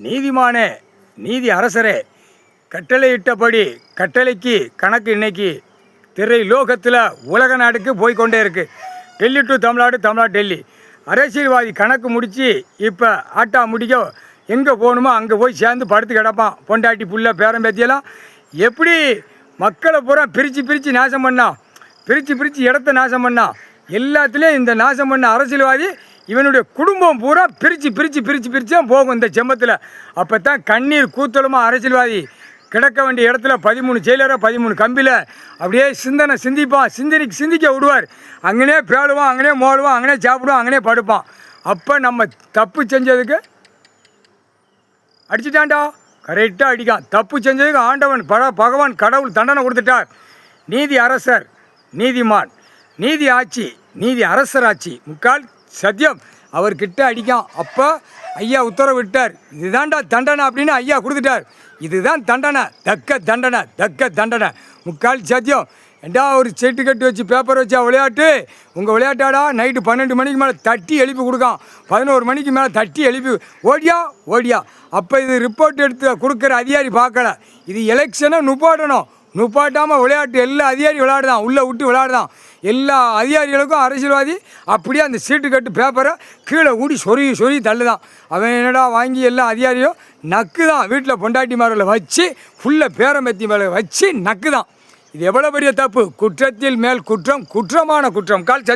நீதிமானே, நீதி அரசரே, கட்டளையிட்டபடி கட்டளைக்கு கணக்கு இன்னைக்கு திரை லோகத்தில் உலக நாடுக்கு போய்கொண்டே இருக்குது. டெல்லி டு தமிழ்நாடு, தமிழ்நாடு டெல்லி. அரசியல்வாதி கணக்கு முடித்து இப்போ ஆட்டா முடிக்க எங்கே போகணுமோ அங்கே போய் சேர்ந்து படுத்து கிடப்பான். பொண்டாட்டி புள்ள பேரம்பேத்தியெல்லாம் எப்படி மக்களை பூரா பிரித்து நாசம் பண்ணான், பிரித்து இடத்த நாசம் பண்ணான். எல்லாத்துலேயும் இந்த நாசம் பண்ண அரசியல்வாதி இவனுடைய குடும்பம் பூரா பிரித்து தான் போகும் இந்த செம்மத்தில். அப்போ தான் கண்ணீர் கூத்தலுமா அரசியல்வாதி கிடக்க வேண்டிய இடத்துல 13 செயலரை 13 கம்பியில் அப்படியே சிந்திப்பான். சிந்திக்க விடுவார். அங்கனே பேடுவான், அங்கனே மோடுவான், அங்கனே சாப்பிடுவான், அங்கனே படுப்பான். அப்போ நம்ம தப்பு செஞ்சதுக்கு அடிச்சிட்டான்டா, கரெக்டாக அடிக்கான். தப்பு செஞ்சதுக்கு ஆண்டவன் பகவான் கடவுள் தண்டனை கொடுத்துட்டார். நீதி அரசர், நீதிமான், நீதி ஆட்சி, நீதி அரசர் ஆட்சி, முக்கால் சத்தியம் அவர்கிட்ட அடிக்கான். அப்போ ஐயா உத்தரவு விட்டார். இதுதான்டா தண்டனை அப்படின்னு ஐயா கொடுத்துட்டார். இதுதான் தண்டனை, தக்க தண்டனை, முக்கால் சத்தியம். ஏண்டா ஒரு செட்டு கட்டு வச்சு பேப்பர் வச்சா விளையாட்டு? உங்கள் விளையாட்டாடா நைட்டு 12 மணிக்கு மேலே தட்டி எழுப்பி கொடுக்கான். 11 மணிக்கு மேலே தட்டி எழுப்பி ஓடியா. அப்போ இது ரிப்போர்ட் எடுத்து கொடுக்குற அதிகாரி பார்க்கல. இது எலெக்ஷனை நுப்பாட்டாமல் விளையாட்டு எல்லா அதிகாரி விளையாடுதான், உள்ளே விட்டு விளையாடுதான். எல்லா அதிகாரிகளுக்கும் அரசியல்வாதி அப்படியே அந்த சீட்டு கட்டு பேப்பரை கீழே ஊடி சொறி தள்ளுதான். அவன் என்னடா வாங்கி எல்லா அதிகாரியும் நக்கு தான். வீட்டில் பொண்டாட்டி மார்களை வச்சு ஃபுல்லாக பேரம்பத்தி மேலே வச்சு நக்கு தான். இது எவ்வளோ பெரிய தப்பு! குற்றத்தில் மேல் குற்றம், குற்றமான குற்றம். கால்